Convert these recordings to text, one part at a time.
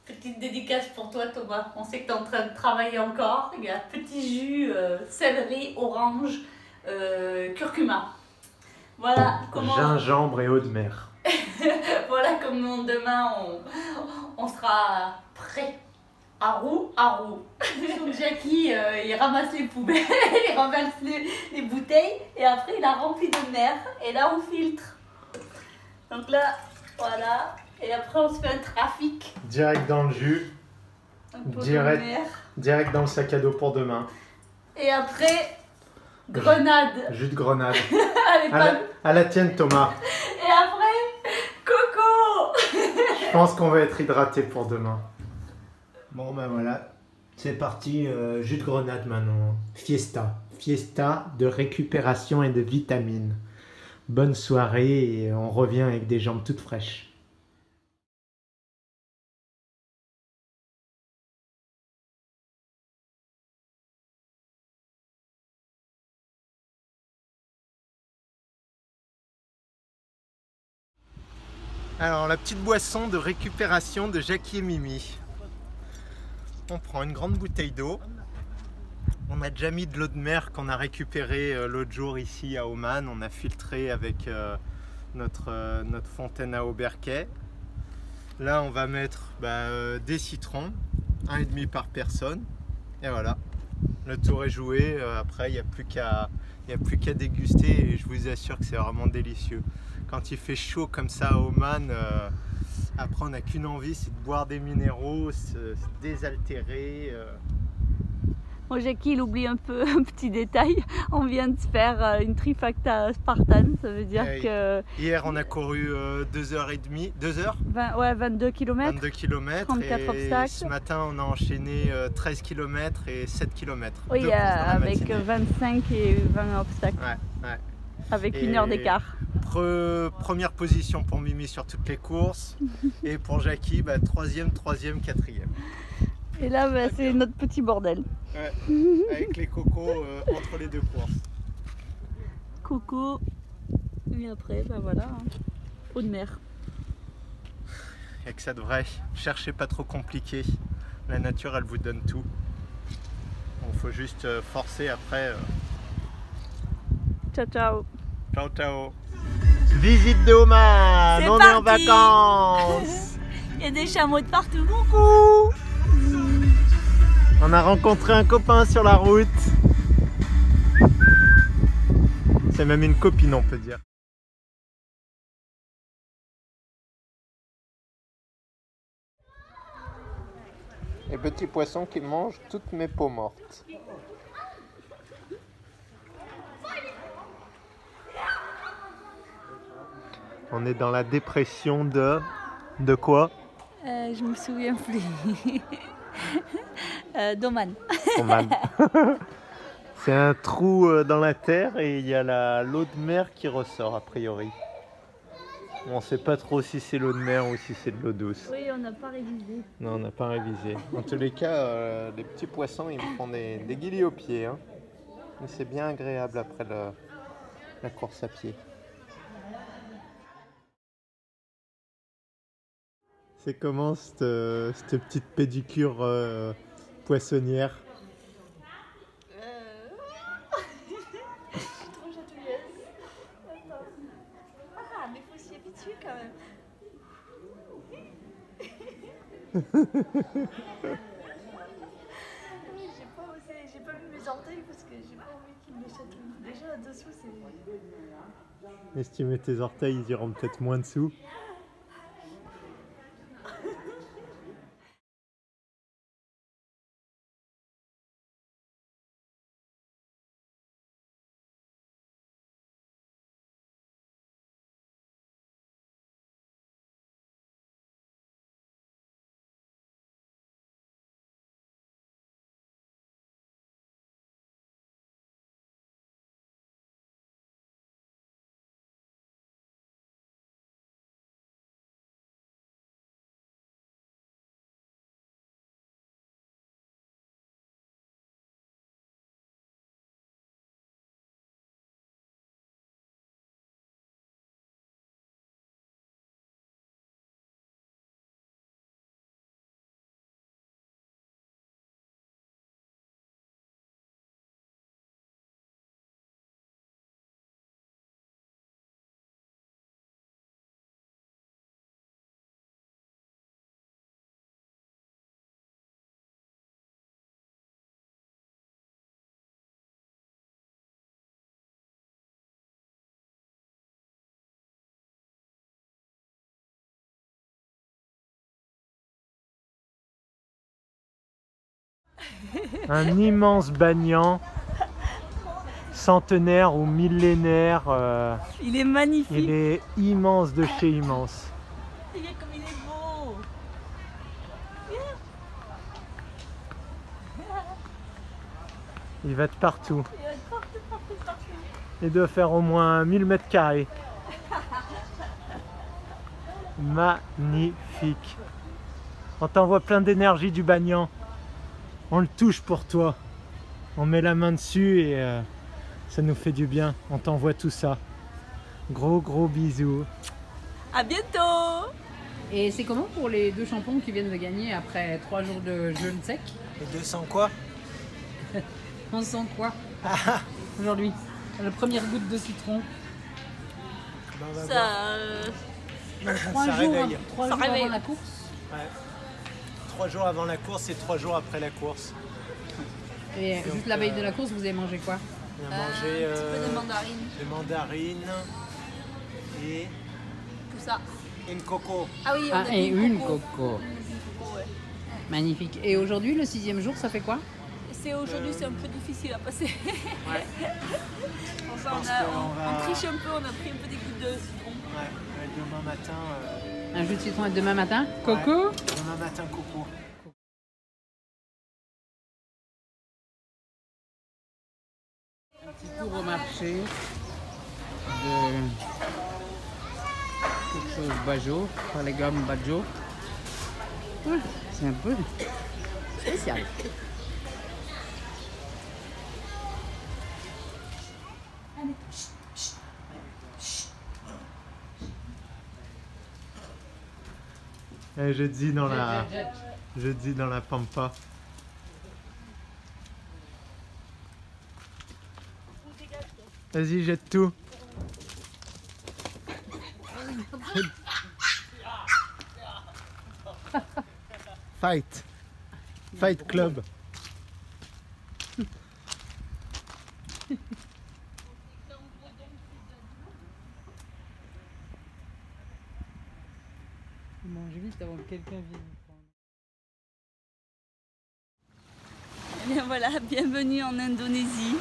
Petite dédicace pour toi, Thomas. On sait que tu es en train de travailler encore. Il y a petit jus, céleri, orange, curcuma. Voilà comment... Gingembre et eau de mer. Voilà comment demain on sera prêt. À roue, à roue. Donc Jackie, il ramasse les poubelles, il ramasse les bouteilles et après il a rempli de mer et là on filtre. Donc là, voilà. Et après on se fait un trafic. Direct dans le jus. Direct dans le sac à dos pour demain. Et après, grenade. Jus de grenade. Allez, à la tienne, Thomas. Et après, coco. Je pense qu'on va être hydraté pour demain. Bon ben voilà, c'est parti, jus de grenade maintenant. Fiesta. Fiesta de récupération et de vitamines. Bonne soirée et on revient avec des jambes toutes fraîches. Alors la petite boisson de récupération de Jackie et Mimi. On prend une grande bouteille d'eau. On a déjà mis de l'eau de mer qu'on a récupérée l'autre jour ici à Oman. On a filtré avec notre fontaine à Auberquet. Là on va mettre des citrons, 1,5 par personne. Et voilà, le tour est joué. Après il n'y a plus qu'à déguster et je vous assure que c'est vraiment délicieux. Quand il fait chaud comme ça à Oman, après on n'a qu'une envie, c'est de boire des minéraux, se désaltérer. Bon, Jackie, il oublie un peu un petit détail. On vient de se faire une trifacta Spartan, ça veut dire que... Hier, on a couru 2h30, 2h 22 km. 22 km. 34 obstacles. Ce matin, on a enchaîné 13 km et 7 km. Oui, avec 25 et 20 obstacles. Ouais. Avec 1 heure d'écart. Première position pour Mimi sur toutes les courses. Et pour Jackie, 3e, 4e. Et là, c'est notre petit bordel. Ouais, avec les cocos entre les deux courses. Coco, et après, voilà, eau de mer. Et que ça devrait, cherchez pas trop compliqué. La nature, elle vous donne tout. Il faut juste forcer après. Ciao, ciao. Ciao, ciao. Visite de Oman, on est en vacances. Il y a des chameaux de partout. Coucou. On a rencontré un copain sur la route. C'est même une copine, on peut dire. Les petits poissons qui mangent toutes mes peaux mortes. On est dans la dépression de quoi? Je me souviens plus. d'Oman. Oman. C'est un trou dans la terre et il y a l'eau de mer qui ressort a priori. On ne sait pas trop si c'est l'eau de mer ou si c'est de l'eau douce. Oui, on n'a pas révisé. Non, on n'a pas révisé. En tous les cas, les petits poissons, ils me font des guillis aux pieds. Hein. Mais c'est bien agréable après la course à pied. C'est comment cette petite pédicure poissonnière? Je suis trop chatouilleuse. Attends. Ah, mais faut s'y habituer quand même. J'ai pas mis mes orteils parce que j'ai pas envie qu'ils me les chatouillent. Déjà, dessous, c'est... Et si tu mets tes orteils, ils iront peut-être moins dessous. Un immense banyan, centenaire ou millénaire. Il est magnifique. Il est immense de chez immense. Regarde comme il est beau. Il va de partout. Il va partout, partout, partout. Il doit faire au moins 1000 mètres carrés. Magnifique. On t'envoie plein d'énergie du banyan. On le touche pour toi. On met la main dessus et ça nous fait du bien. On t'envoie tout ça. Gros bisous. À bientôt. Et c'est comment pour les 2 champions qui viennent de gagner après 3 jours de jeûne sec? Et 200 quoi? On sent quoi aujourd'hui? La première goutte de citron. Ça, Donc, Ça 3 jours, réveille. 3 Ça jours réveille. avant la course. Ouais. 3 jours avant la course et 3 jours après la course. Et Donc, juste la veille de la course, vous avez mangé quoi? On a mangé un petit peu de mandarine, des mandarines et tout ça. une coco. Ah oui, on Ah, a et dit une coco. coco. Ouais. Magnifique. Et aujourd'hui, le 6e jour, ça fait quoi? Aujourd'hui, c'est un peu difficile à passer. Ouais. Enfin, pense qu'on va- on triche un peu, on a pris un peu des gouttes de citron. Ouais, demain matin. Un jus de citron et demain matin? Coco? Ouais, demain matin coco. Un petit tour au marché de quelque chose Bajo, par les gommes Bajo. Ouais, c'est un peu spécial. Je dis dans la pampa. Vas-y, jette tout. Fight. Fight Club. Mange vite avant que quelqu'un vienne nous prendre. Eh bien voilà, bienvenue en Indonésie.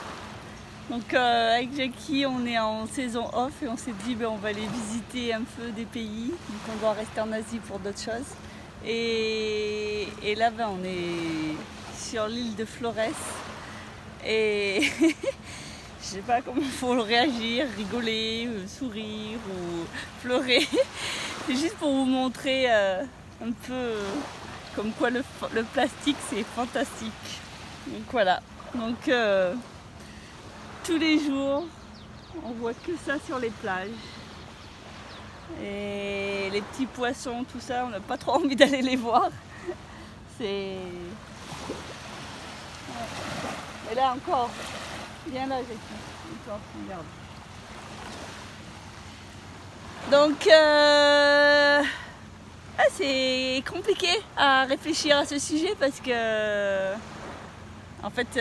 Donc avec Jackie, on est en saison off et on s'est dit on va aller visiter un peu des pays. Donc on doit rester en Asie pour d'autres choses. Et là on est sur l'île de Flores. Et je sais pas comment il faut réagir, rigoler, sourire ou pleurer. C'est juste pour vous montrer un peu comme quoi le plastique c'est fantastique. Donc voilà. Donc tous les jours, on voit que ça sur les plages. Et les petits poissons, tout ça, on n'a pas trop envie d'aller les voir. C'est... Et là encore, viens là, Jackie. Encore, regarde. Donc, c'est compliqué à réfléchir à ce sujet parce que, en fait,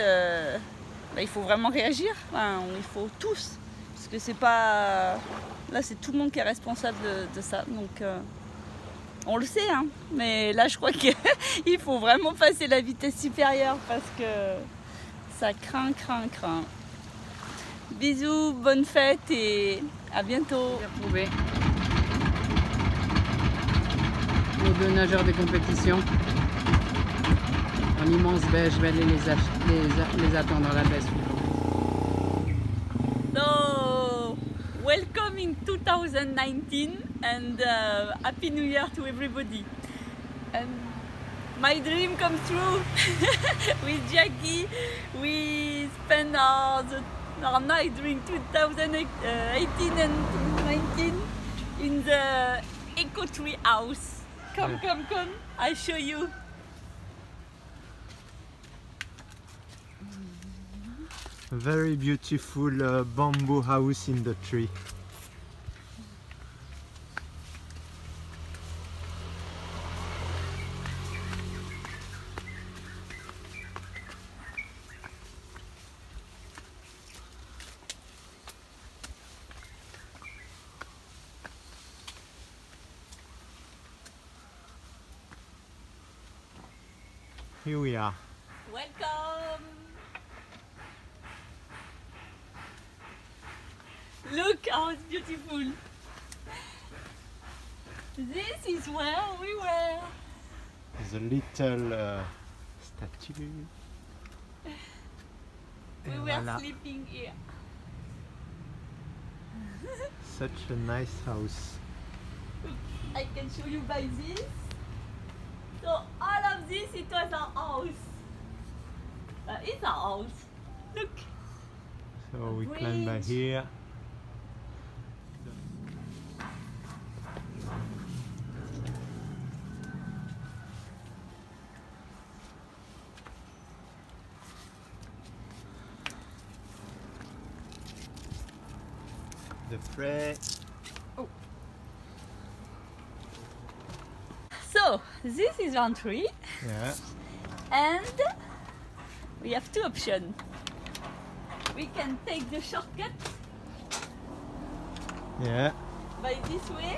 il faut vraiment réagir. Enfin, il faut tous, parce que c'est pas, là, c'est tout le monde qui est responsable de ça. Donc, on le sait, hein. Mais là, je crois qu'il faut vraiment passer la vitesse supérieure parce que ça craint. Bisous, bonne fête et à bientôt. J'ai retrouvé nos 2 nageurs de compétition. En immense baie, je vais aller les attendre à la baie suivante. So, welcome in 2019 and Happy New Year to everybody. And my dream comes true. With Jackie, we spent our night during 2018 and 2019 in the Eco Tree House. Come, I show you. A very beautiful bamboo house in the tree. Here we are. Welcome. Look how it's beautiful. This is where we were. The little statue. We Et were voilà. sleeping here. Such a nice house. I can show you by this. So all of this, it was our house. It's our house. Look. So we climb by Bridge. here. The fray. So this is round 3, Yeah. and we have 2 options. We can take the shortcut Yeah. by this way.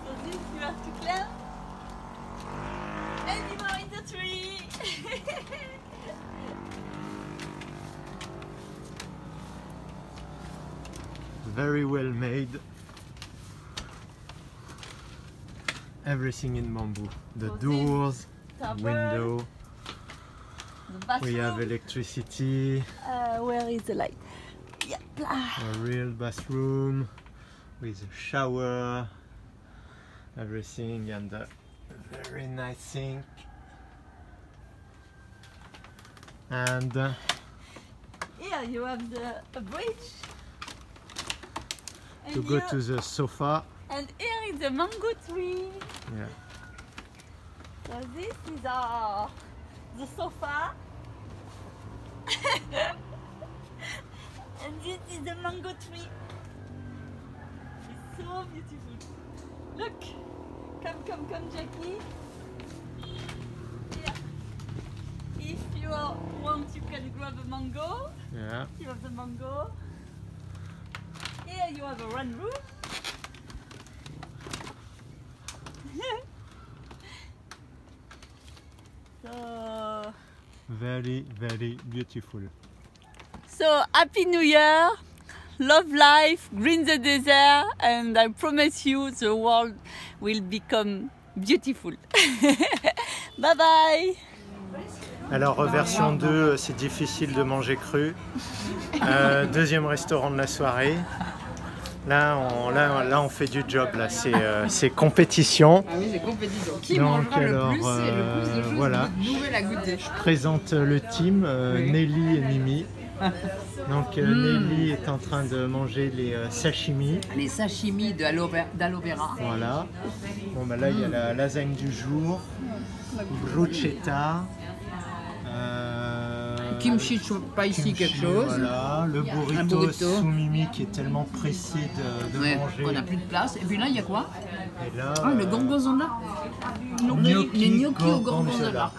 So this you have to climb. And you are in the tree. Very well made. Everything in bamboo. The So this- doors, Table, window. the bathroom. We have electricity. Where is the light? Yeah. A real bathroom with a shower. Everything and a very nice sink. And Here you have a bridge. And to go here- to the sofa. And here is the mango tree. Yeah. So this is the sofa. And this is the mango tree. It's so beautiful. Look. Come, Jackie. Here. If you want, you can grab a mango. Yeah. You have the mango. Here you have a run room. So Very, very beautiful. So happy New Year, love life, green the desert, and I promise you the world will become beautiful. Bye bye. Alors version 2, c'est difficile de manger cru. Deuxième restaurant de la soirée. Là on fait du job, là c'est compétition. Ah oui, c'est compétition. Qui Donc, mangera alors, le plus et le plus de choses voilà. nouvelles à goûter. Je présente le team, Oui. Nelly et Mimi. Donc Nelly est en train de manger les sashimi. Les sashimi d'aloe vera. Voilà. Bon bah là il y a la lasagne du jour, bruschetta, Kimchi spicy kimchi, quelque chose. voilà, le burrito, burrito. sous Mimi qui est tellement pressé de Ouais, manger. on n'a plus de place. Et puis là, il y a quoi? Et là, Ah, le gorgonzola. gnocchi Les gnocchi au gorgonzola. gorgonzola.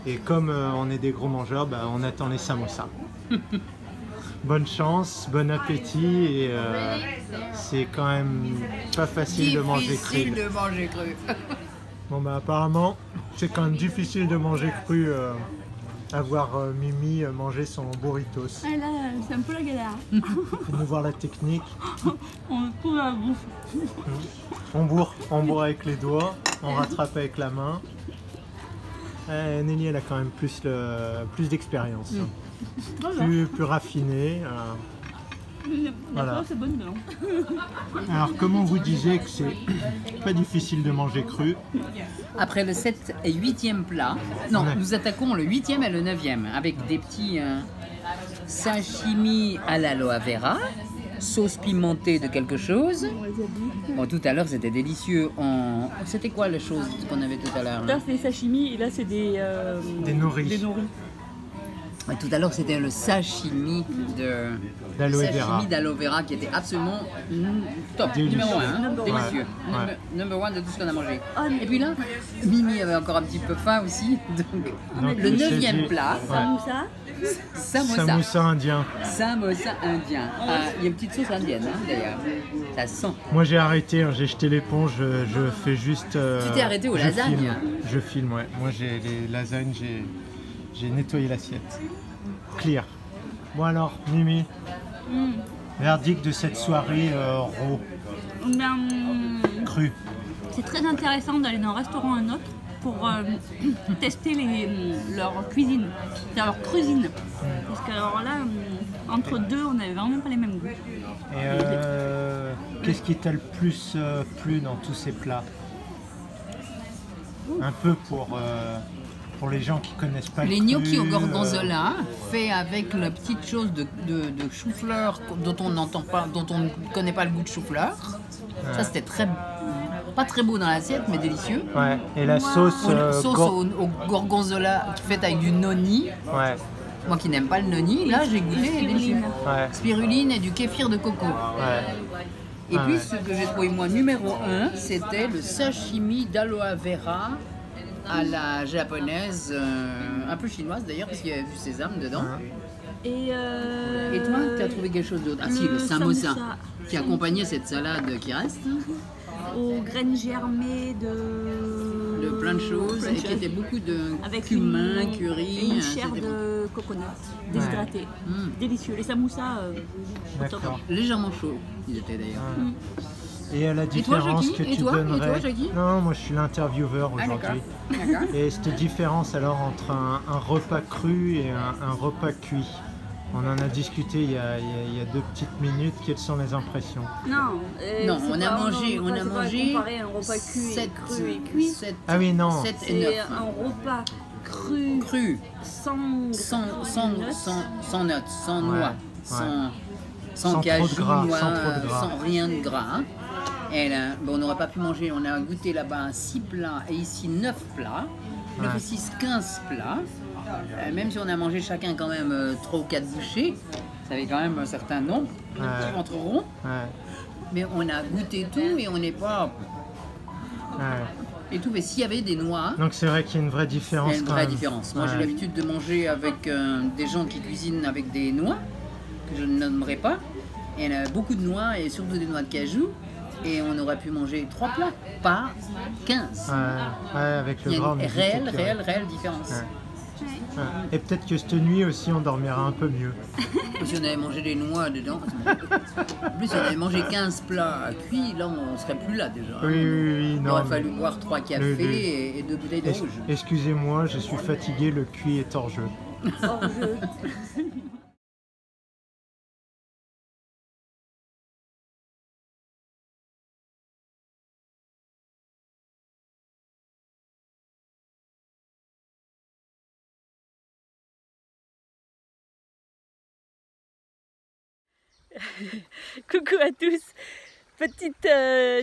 Et comme on est des gros mangeurs, bah, on attend les samosas. Bonne chance, bon appétit et c'est quand même pas facile de manger Difficile cru. de manger cru. Bon bah apparemment c'est quand même difficile de manger cru à voir Mimi manger son burritos. Ah là, c'est un peu la galère. Faut nous voir la technique. On trouve la bouffe. On bourre avec les doigts, on rattrape avec la main. Nelly elle a quand même plus d'expérience. Plus raffinée. Voilà. C'est bonne dedans. Alors comment vous disiez que c'est pas difficile de manger cru? Après le 7 et 8e plat, non, Ouais. nous attaquons le 8e et le 9e avec des petits sashimi à l'aloe vera, sauce pimentée de quelque chose. Bon, tout à l'heure c'était délicieux. C'était quoi la chose qu'on avait tout à l'heure là? Là c'est des sashimi et là c'est des noris. Des noris. Tout à l'heure c'était le sashimi D'aloe vera. sashimi d'aloe vera qui était absolument top, Délicieux. numéro 1, délicieux. Ouais. Number 1 de tout ce qu'on a mangé. Et puis là, Mimi avait encore un petit peu faim aussi. Donc, Donc, le je 9e dis- plat, Ouais. Ça, Samosa. Samosa indien. Samosa indien. Ah, il y a une petite sauce indienne, hein, d'ailleurs. Ça sent. Moi j'ai arrêté, hein, j'ai jeté l'éponge, je fais juste... Tu t'es arrêté aux je lasagnes? filme. Je filme, ouais. Moi j'ai les lasagnes, j'ai nettoyé l'assiette. Clear. Bon alors, Mimi, verdict de cette soirée raw, crue. C'est très intéressant d'aller d'un restaurant à un autre pour tester leur cuisine, leur cuisine. Parce que alors là, entre deux, on n'avait vraiment pas les mêmes goûts. Et qu'est-ce qui t'a le plus plu dans tous ces plats? Un peu pour les gens qui connaissent pas Les le gnocchis cru, au gorgonzola, fait avec la petite chose de chou-fleur dont on n'entend pas, dont on ne connaît pas le goût de chou-fleur. Ça c'était pas très beau dans l'assiette, mais délicieux. Ouais. Et la sauce, Sauce au gorgonzola faite avec du noni. Ouais. Moi qui n'aime pas le noni, là j'ai goûté, c'est délicieux. Ouais. Spiruline et du kéfir de coco. Ouais. Et puis ce que j'ai trouvé moi numéro 1, c'était le sashimi d'aloe vera à la japonaise, un peu chinoise d'ailleurs, parce qu'il y avait du sésame dedans. Et toi, tu as trouvé quelque chose d'autre? Ah si, le samosa, qui accompagnait cette salade qui reste. Aux graines germées de Plein de choses, et qui était beaucoup de avec cumin, curry. une chair de coconut déshydratée. Délicieux. Les samoussas, D'accord. Légèrement chaud, ils étaient d'ailleurs. Et la différence Jackie? que Et tu toi, donnerais... Jackie? Non, moi je suis l'intervieweur Ah, aujourd'hui. d'accord. Et cette différence alors entre un repas cru et un repas cuit. On en a discuté il y a 2 petites minutes. Quelles sont les impressions? Non, On a mangé comparer un repas cru et cuit. Ah oui, non. 7 et C'est 9. un repas cru, Sans sans notes, sans noix, sans Sans trop de cajou, gras, noix, sans trop de gras. sans rien de gras. Et là, on n'aurait pas pu manger, on a goûté là-bas 6 plats et ici 9 plats. 9 et 6, 15 plats. Même si on a mangé chacun quand même 3 ou 4 bouchées, ça avait quand même un certain nombre qui rentreront. Mais on a goûté tout et on n'est pas... Et tout, mais s'il y avait des noix... Donc c'est vrai qu'il y a une vraie différence. Il y a une vraie différence. Moi j'ai l'habitude de manger avec des gens qui cuisinent avec des noix, que je ne nommerai pas. Et il y en a beaucoup de noix et surtout des noix de cajou. Et on aurait pu manger 3 plats, pas 15. Avec le Il y a gras, une réelle différence. Et peut-être que cette nuit aussi on dormira un peu mieux. Si on avait mangé des noix dedans, en plus si on avait mangé 15 plats cuits, là on serait plus là déjà. Oui, Il non. aurait fallu boire 3 cafés et 2 bouteilles de rouge. Excusez-moi, je suis fatigué, le cuit est hors jeu. hors jeu. Coucou à tous, petite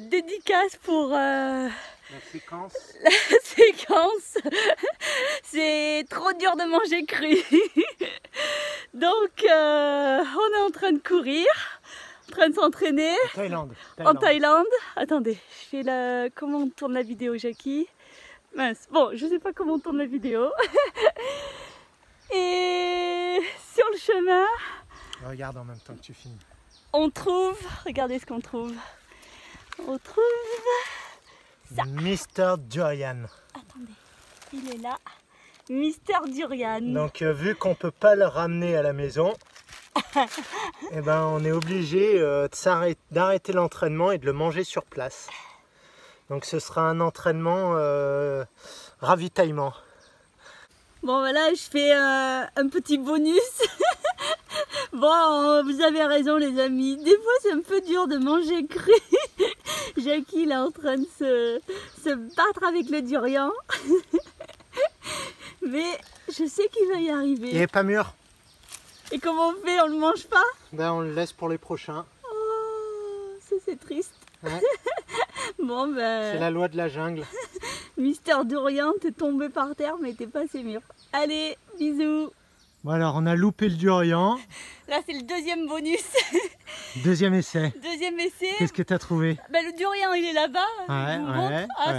dédicace pour La séquence. la séquence. C'est trop dur de manger cru. Donc on est en train de courir, en train de s'entraîner en Thaïlande. Attendez, je fais la... Comment on tourne la vidéo, Jackie? Mince, bon, je sais pas comment on tourne la vidéo. Et sur le chemin... Regarde en même temps que tu filmes. On trouve, regardez ce qu'on trouve. On trouve ça. Mr. Durian. Attendez, il est là. Mister Durian. Donc vu qu'on peut pas le ramener à la maison, eh ben, on est obligé d'arrêter l'entraînement et de le manger sur place. Donc ce sera un entraînement ravitaillement. Bon voilà, je fais un petit bonus. Bon, vous avez raison les amis, des fois c'est un peu dur de manger cru. Jackie il est en train de se battre avec le durian. Mais je sais qu'il va y arriver. Il est pas mûr. Et comment on fait? On le mange pas? Ben, on le laisse pour les prochains. Oh, ça c'est triste. Ouais. Bon ben... C'est la loi de la jungle. Mister Durian, t'es tombé par terre mais t'es pas assez mûr. Allez, bisous. Bon alors on a loupé le durian. Là c'est le deuxième bonus. Deuxième essai. Deuxième essai. Qu'est-ce que tu as trouvé? Ben, le durian il est là-bas, à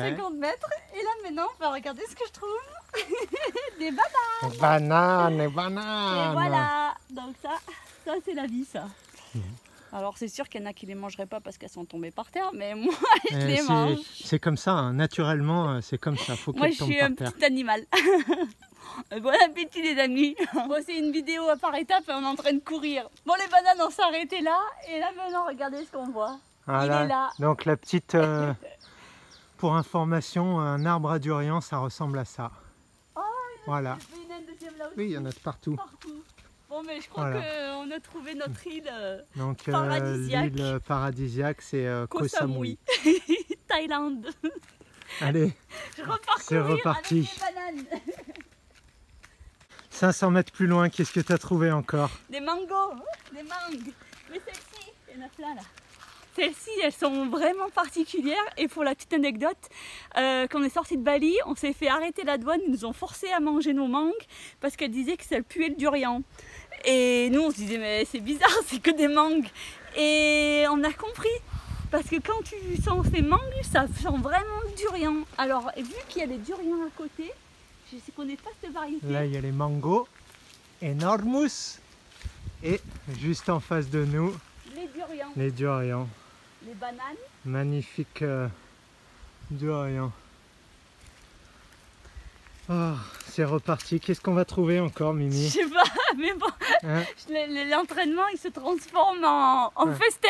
50 mètres. Et là maintenant on va regarder ce que je trouve. Des babas. Banane, Et banane. voilà. Donc ça c'est la vie ça. Alors c'est sûr qu'il y en a qui les mangeraient pas parce qu'elles sont tombées par terre, mais moi je les mange. C'est comme ça, hein. Naturellement, c'est comme ça. Faut Moi qu'elles je tombent suis par un terre. petit animal. Bon appétit les amis. Bon, c'est une vidéo par étapes et on est en train de courir. Bon les bananes on s'est arrêté là et là maintenant regardez ce qu'on voit. Voilà. Il est là. Donc la petite, pour information, un arbre à durian, ça ressemble à ça. Oh, Voilà. il y en a un deuxième là aussi. Oui, il y en a de partout. Partout. Bon mais je crois Voilà. qu'on a trouvé notre île Donc paradisiaque. l'île paradisiaque, c'est Koh Koh Samui. Samui. Thaïlande. Allez, Je repars c'est courir reparti. avec des bananes. 500 mètres plus loin, qu'est-ce que tu as trouvé encore? Des mangos, des mangues. Mais celles-ci, il y en a plein là. Celles-ci, elles sont vraiment particulières. Et pour la petite anecdote, quand on est sorti de Bali, on s'est fait arrêter la douane. Ils nous ont forcé à manger nos mangues parce qu'elles disaient que ça puait le durian. Et nous, on se disait, mais c'est bizarre, c'est que des mangues. Et on a compris. Parce que quand tu sens ces mangues, ça sent vraiment le durian. Alors, vu qu'il y a des durians à côté, je ne connais pas cette variété. Là, il y a les mangos, enormous. Et juste en face de nous, Les durians, les durians. les bananes. Magnifique durian. Oh, c'est reparti. Qu'est-ce qu'on va trouver encore, Je Mimi? sais pas, mais bon, Hein? l'entraînement il se transforme en Ouais. festin.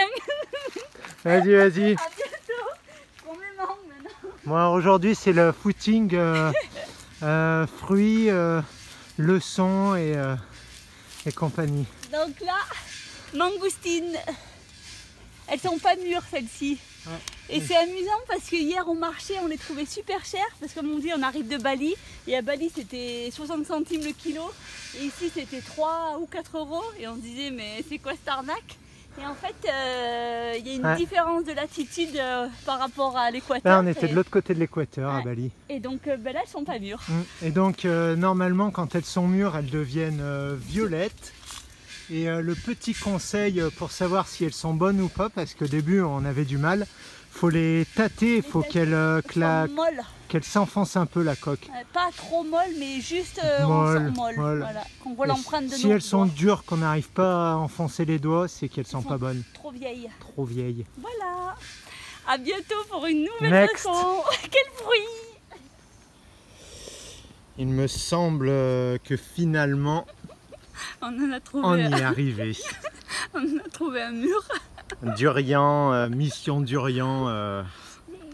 Vas-y, vas-y. À bientôt. Je prends mes mangues maintenant. Moi, aujourd'hui, c'est le footing fruits, leçons et compagnie. Donc là, mangoustines. Elles sont pas mûres celles-ci. Ouais. Et c'est amusant parce que hier au marché on les trouvait super chères parce que comme on dit on arrive de Bali et à Bali c'était 60 centimes le kilo et ici c'était 3 ou 4 euros et on se disait mais c'est quoi cette arnaque? Et en fait il y a une Ouais. différence de latitude par rapport à l'équateur. Là, on était de l'autre côté de l'équateur, à Ouais. Bali. Et donc ben là elles sont pas mûres. Et donc, normalement, quand elles sont mûres, elles deviennent violettes. Et le petit conseil pour savoir si elles sont bonnes ou pas, parce qu'au début, on avait du mal, faut les tâter, il faut qu'elles Elles sont molles. qu'elles s'enfoncent un peu la coque. Pas trop molles mais juste Molles, molles. molles. Voilà. Qu'on voit Et l'empreinte de si nos elles sont doigts. dures, qu'on n'arrive pas à enfoncer les doigts, c'est qu'elles sont sont pas bonnes, Trop vieilles. trop vieilles. Voilà. À bientôt pour une nouvelle Next. leçon. Quel fruit! Il me semble que finalement, On en a on trouvé, y est arrivé. on a trouvé un mur Durian, mission Durian.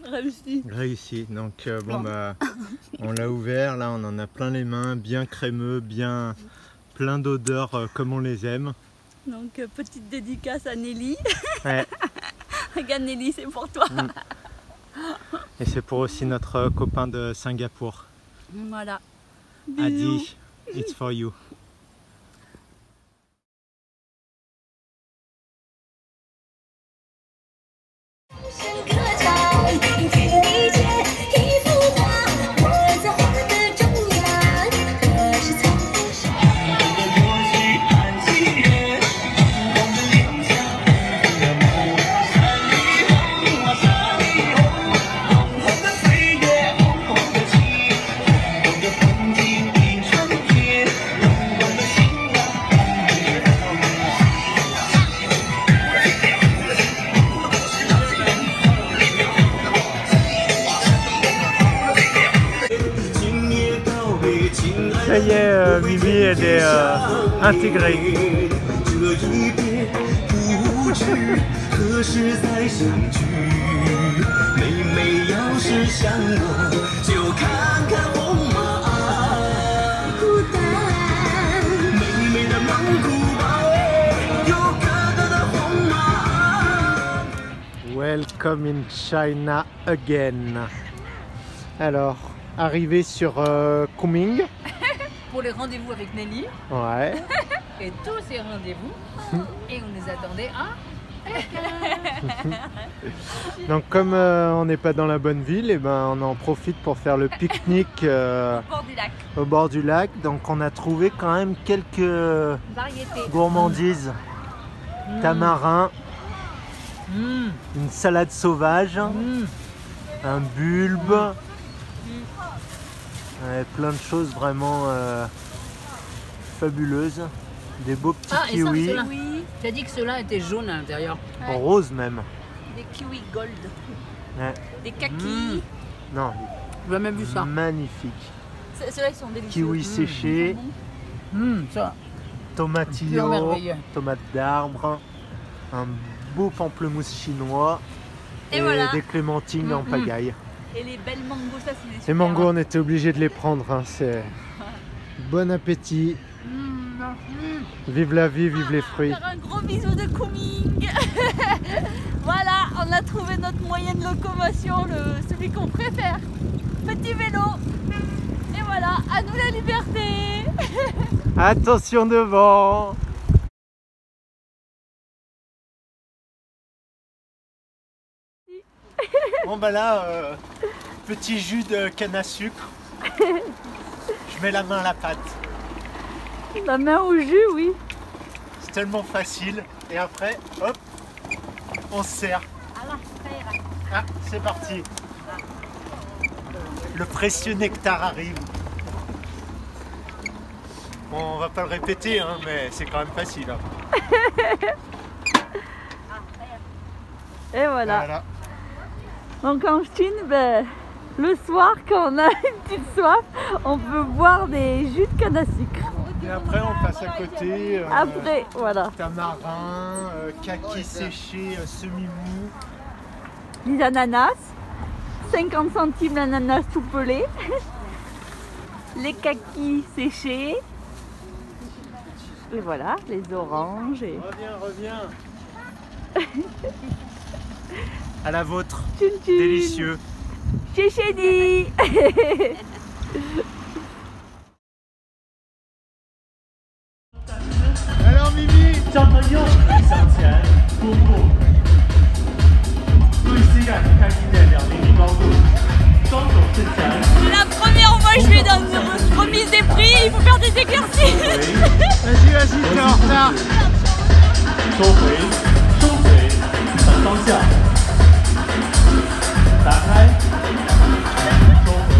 réussi. Réussi, donc bon Bon. bah on l'a ouvert, là on en a plein les mains, bien crémeux, bien plein d'odeurs comme on les aime. Donc petite dédicace à Nelly. Ouais. Regarde Nelly, c'est pour toi. Et c'est pour aussi notre copain de Singapour, Voilà. Adi, it's for you. Ça y est, Mimi, elle est intégrée. 这一别不知何时再相聚。妹妹要是想我，就看看红马。孤单，妹妹的蒙古包，有哥哥的红马。 Welcome in China again. Alors, arrivé sur Kunming. Pour les rendez-vous avec Nelly Ouais. et tous ces rendez-vous. Et on les attendait à Donc comme on n'est pas dans la bonne ville, et ben on en profite pour faire le pique-nique Au bord du lac. au bord du lac. Donc on a trouvé quand même quelques Variété. gourmandises. Tamarin, une salade sauvage, un bulbe, ouais, plein de choses vraiment fabuleuses. Des beaux petits Ah, et ça, kiwis. ceux-là. Oui, Tu as dit que ceux-là étaient jaunes à l'intérieur. ouais. Roses même. Des kiwis gold. Ouais. Des kakis. Non, J'ai jamais vu ça. magnifique. Ceux-là, ils sont délicieux. Kiwis séchés, Ça. tomatillo, merveilleux. tomates d'arbre, un beau pamplemousse chinois Et voilà. des clémentines en pagaille. Et les belles mangos, ça, c'est des Les super. mangos, on était obligé de les prendre. Hein, c'est bon appétit. Vive la vie, vive les fruits. Faire un gros bisou de Kunming. Voilà, on a trouvé notre moyen de locomotion, celui qu'on préfère. Petit vélo. Et voilà, à nous la liberté. Attention devant. Bon bah là, petit jus de canne à sucre. Je mets la main à la pâte. La main au jus, oui. C'est tellement facile. Et après, hop, on se sert. Ah, c'est parti. Le précieux nectar arrive. Bon, on va pas le répéter, hein, mais c'est quand même facile. Hein. Et voilà. Voilà. Donc en Chine, ben, le soir, quand on a une petite soif, on peut boire des jus de canne à sucre. Et après, on passe à côté. Après, voilà. Tamarin, kaki séché, semi-mou. Les ananas, 50 centimes l'ananas tout pelé. Les kakis séchés. Et voilà, les oranges. Et... Reviens. À la vôtre. Tchun tchun. Délicieux. Chéchéni. Alors Mimi, 张朋友向前突破，对 C 感开心在2厘米高度，双手正前， La première fois que je vais dans une remise des prix, il faut faire des éclaircies. vas-y, t'es en retard. 收回，收回，反方向，打开，收回，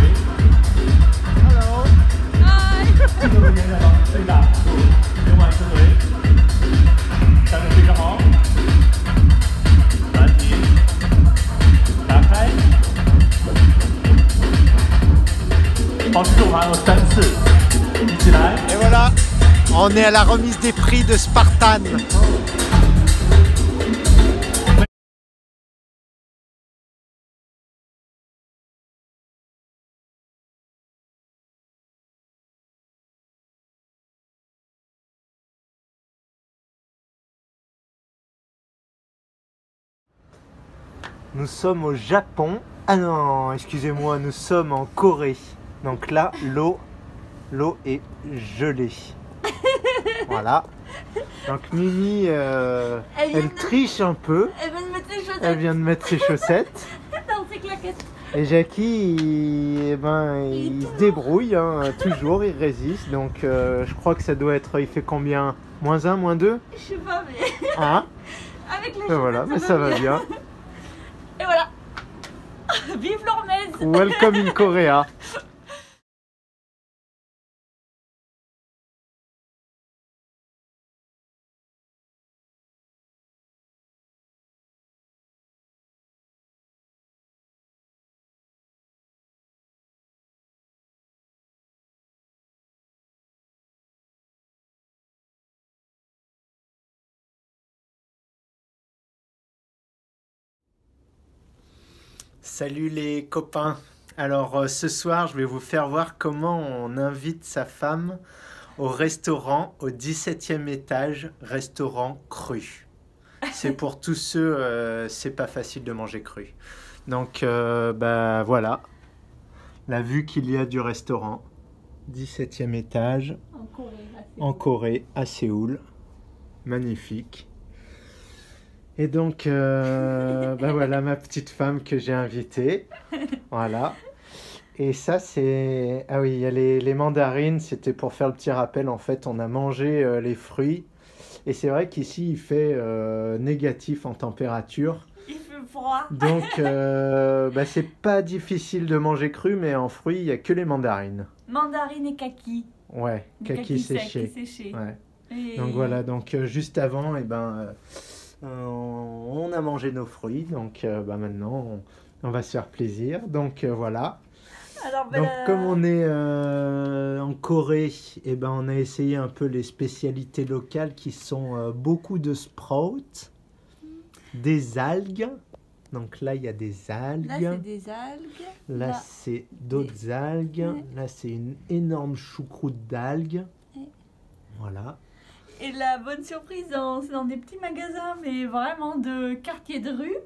Hello. 这个延展到最大幅度，另外思维，下面非常好，暂停，打开，保持重还有3次，一起来。 Et voilà, on est à la remise des prix de Spartan. Nous sommes au Japon. Ah non, excusez-moi, nous sommes en Corée. Donc là, l'eau est gelée. Voilà. Donc Mimi, elle triche un peu. Elle va me mettre les chaussettes Elle vient de mettre ses chaussettes. dans ses claquettes. Et Jackie, il se débrouille, hein, toujours, il résiste. Donc je crois que ça doit être, il fait combien? -1, -2? Je sais pas, mais Hein? avec les Ben chaussettes, voilà, mais ça va bien. Et voilà. Vive l'Hormèse. Welcome in Korea. Salut les copains. Alors ce soir, je vais vous faire voir comment on invite sa femme au restaurant au 17e étage, restaurant cru. C'est pour tous ceux, c'est pas facile de manger cru. Donc bah voilà, la vue qu'il y a du restaurant, 17e étage, en Corée, à Séoul, magnifique. Et donc, bah voilà ma petite femme que j'ai invitée. Voilà. Et ça, c'est... Ah oui, il y a les mandarines, c'était pour faire le petit rappel. En fait, on a mangé les fruits. Et c'est vrai qu'ici, il fait négatif en température. Il fait peu froid. Donc, c'est pas difficile de manger cru, mais en fruits, il n'y a que les mandarines. Mandarine et kaki. Ouais, Du kaki sec séché. et séché. Ouais. Et- Donc voilà, donc juste avant, on a mangé nos fruits, donc maintenant on va se faire plaisir. Donc voilà. Alors, Donc comme on est en Corée, on a essayé un peu les spécialités locales qui sont beaucoup de sprouts, des algues. Donc là il y a des algues. là, c'est des algues. Là, Là, c'est d'autres algues. Ouais. Là, c'est une énorme choucroute d'algues. Ouais. Voilà. Et la bonne surprise, c'est dans des petits magasins, mais vraiment de quartier de rue.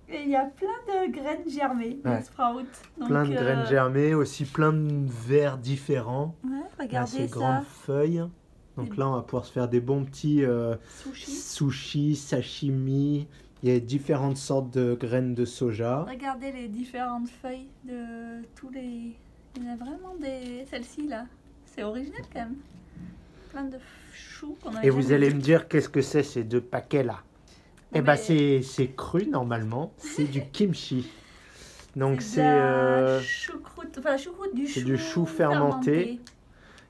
Et il y a plein de graines germées, Ouais. de sprouts. Donc, Plein de graines germées, aussi plein de verres différents. Ouais, Là, regardez ces ça. grandes feuilles. Donc Des- là, on va pouvoir se faire des bons petits Sushi. sushis, sashimi. Il y a différentes sortes de graines de soja. Regardez les différentes feuilles de tous les... Il y en a vraiment des... Celle-ci, là. C'est original, quand même. Plein de choux qu'on a Et vous allez me dire qu'est-ce que c'est ces deux paquets-là? Non, Eh ben, mais- c'est cru normalement. C'est du kimchi. Donc C'est c'est de la choucroute, enfin la choucroute du chou. c'est du chou fermenté.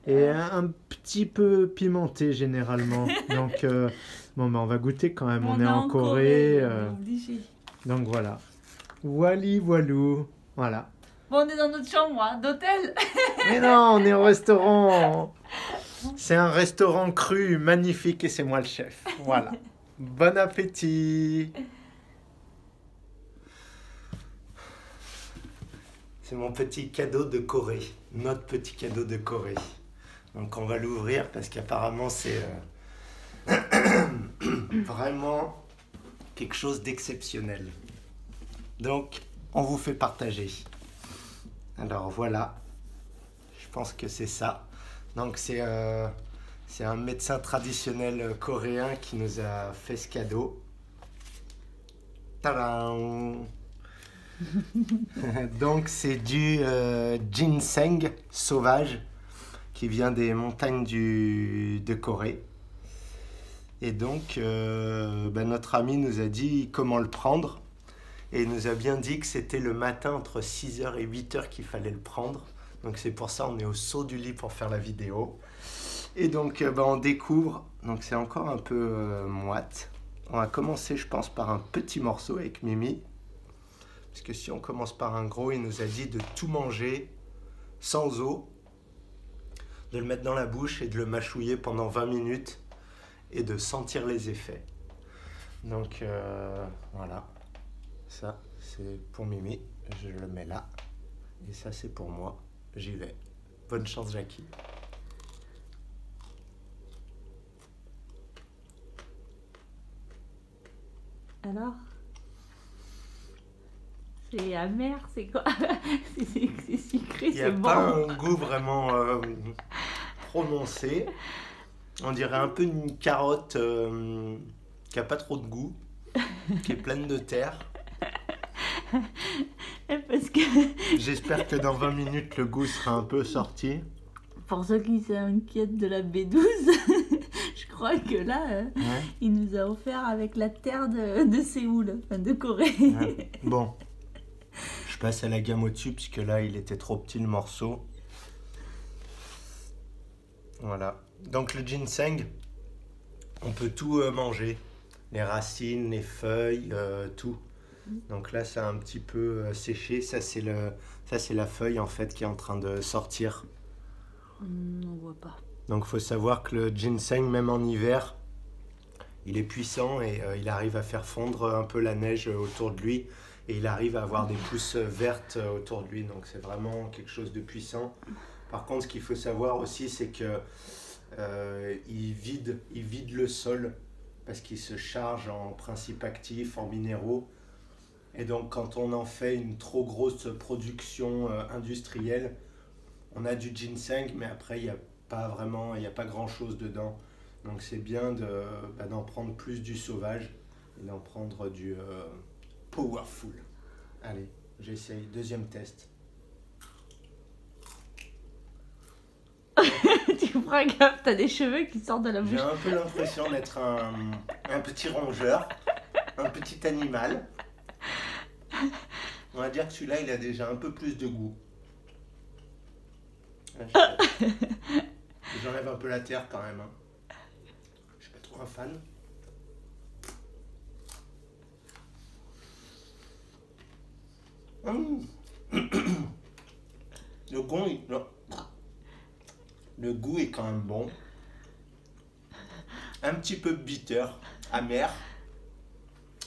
Et un petit peu pimenté généralement. Donc, on va goûter quand même. On est en Corée. on est obligé. Donc voilà. Wally voilou. Voilà. Bon, on est dans notre chambre hein, d'hôtel. Mais non, on est au restaurant. C'est un restaurant cru, magnifique, et c'est moi le chef. Voilà. Bon appétit. C'est mon petit cadeau de Corée. Notre petit cadeau de Corée. Donc on va l'ouvrir parce qu'apparemment c'est vraiment quelque chose d'exceptionnel. Donc on vous fait partager. Alors voilà, je pense que c'est ça. Donc c'est un médecin traditionnel coréen qui nous a fait ce cadeau. Tadam! Donc c'est du ginseng sauvage qui vient des montagnes de Corée. Et donc notre ami nous a dit comment le prendre. Et il nous a bien dit que c'était le matin entre 6h et 8h qu'il fallait le prendre. Donc c'est pour ça on est au saut du lit pour faire la vidéo. Et donc on découvre, donc c'est encore un peu moite. On va commencer je pense par un petit morceau avec Mimi. Parce que si on commence par un gros, il nous a dit de tout manger sans eau, de le mettre dans la bouche et de le mâchouiller pendant 20 minutes et de sentir les effets. Donc voilà. Ça, c'est pour Mimi. Je le mets là. Et ça, c'est pour moi. J'y vais. Bonne chance, Jackie. Alors, c'est amer, c'est quoi? C'est sucré, Il n'y a c'est bon. pas un goût vraiment prononcé. On dirait un peu une carotte qui n'a pas trop de goût, qui est pleine de terre. Parce que J'espère que dans 20 minutes, le goût sera un peu sorti. pour ceux qui s'inquiètent de la B12, je crois que là, Ouais. il nous a offert avec la terre de Séoul, enfin de Corée. Ouais. Bon, je passe à la gamme au-dessus, puisque là, il était trop petit le morceau. Voilà. Donc le ginseng, on peut tout manger. Les racines, les feuilles, tout. Donc là, ça a un petit peu séché. Ça, c'est la feuille, en fait, qui est en train de sortir. On voit pas. Donc il faut savoir que le ginseng, même en hiver, il est puissant et il arrive à faire fondre un peu la neige autour de lui. Et il arrive à avoir des pousses vertes autour de lui. Donc c'est vraiment quelque chose de puissant. Par contre, ce qu'il faut savoir aussi, c'est que il vide le sol parce qu'il se charge en principes actifs, en minéraux. Et donc quand on en fait une trop grosse production industrielle, on a du ginseng, mais après il n'y a pas grand chose dedans. Donc c'est bien d'en prendre plus du sauvage et d'en prendre du powerful. Allez, j'essaye, deuxième test. Tu feras gaffe, t'as des cheveux qui sortent de la J'ai bouche. un peu l'impression d'être un petit rongeur, un petit animal. On va dire que celui-là, il a déjà un peu plus de goût. J'enlève un peu la terre quand même. Hein. Je suis pas trop un fan. Le goût est quand même bon. Un petit peu bitter, amer.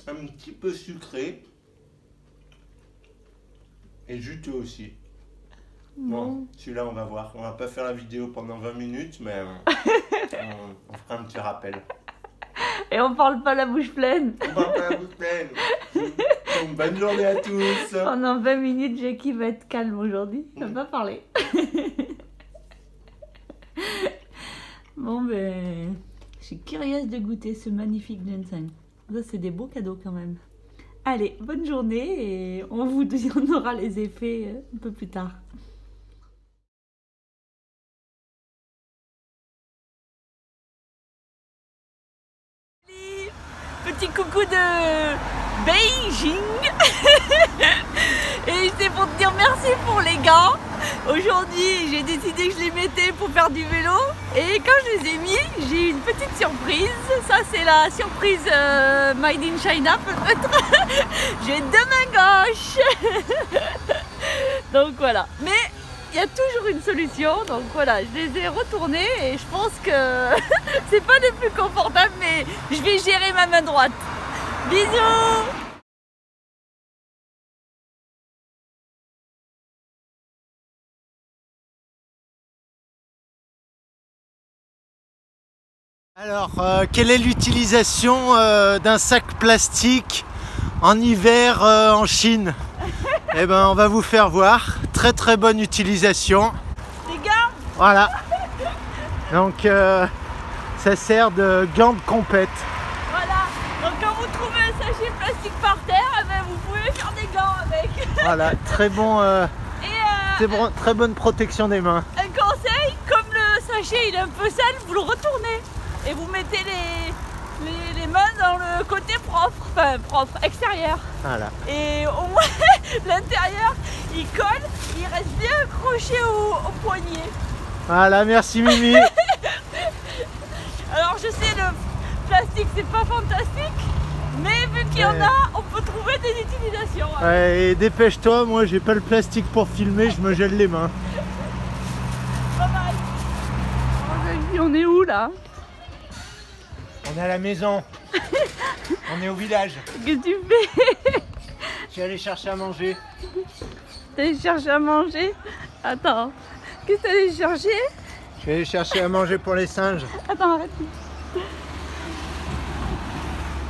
Un petit peu sucré. Et juteux aussi. Bon, celui-là on va voir. On va pas faire la vidéo pendant 20 minutes, mais on fera un petit rappel. Et on parle pas la bouche pleine. On parle pas la bouche pleine. Donc, bonne journée à tous. Pendant 20 minutes, Jackie va être calme aujourd'hui. Il va pas parler. Bon, ben, je suis curieuse de goûter ce magnifique ginseng. Ça, c'est des beaux cadeaux quand même. Allez, bonne journée et on vous donnera les effets un peu plus tard. Petit coucou de Beijing. Et c'est pour te dire merci pour les gants. Aujourd'hui, j'ai décidé que je les mettais pour faire du vélo. Et quand je les ai mis, j'ai eu une petite surprise. Ça, c'est la surprise Made in China peut-être. J'ai 2 mains gauches. Donc voilà. Mais il y a toujours une solution. Donc voilà, je les ai retournés et je pense que c'est pas le plus confortable, mais je vais gérer ma main droite. Bisous! Alors, quelle est l'utilisation d'un sac plastique en hiver en Chine? Eh ben, on va vous faire voir. Très très bonne utilisation. Les gars! Voilà. Donc, ça sert de gants de compète. Voilà. Donc quand vous trouvez un sachet plastique par terre, eh ben, vous pouvez faire des gants avec. Voilà, très bon, Et très bonne protection des mains. un conseil, comme le sachet il est un peu sale, vous le retournez. Et vous mettez les mains dans le côté propre, enfin propre, extérieur. Voilà. Et au moins l'intérieur il colle, il reste bien accroché au poignet. Voilà, merci Mimi. Alors je sais, le plastique c'est pas fantastique, mais vu qu'il y en a, on peut trouver des utilisations. Ouais, et dépêche-toi, moi j'ai pas le plastique pour filmer, je me gèle les mains. Pas mal. On est où là? On est à la maison. On est au village. Qu'est-ce que tu fais? Je suis allé chercher à manger. T'es allé chercher à manger? Attends, qu'est-ce que t'es allé chercher? Je suis allé chercher à manger pour les singes. Attends, arrête.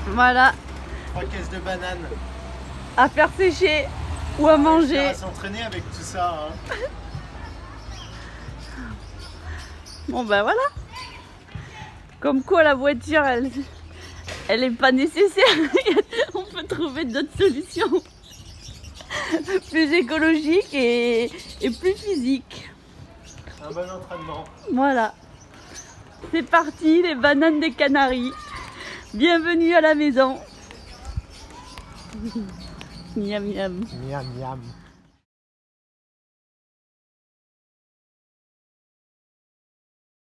Voilà, 3 caisses de bananes. à faire sécher ou à manger. À s'entraîner avec tout ça. Hein. Bon ben voilà. Comme quoi la voiture, elle est pas nécessaire. On peut trouver d'autres solutions plus écologiques et plus physiques. Un bon entraînement. Voilà. C'est parti, les bananes des Canaries. Bienvenue à la maison. Miam miam. Miam miam.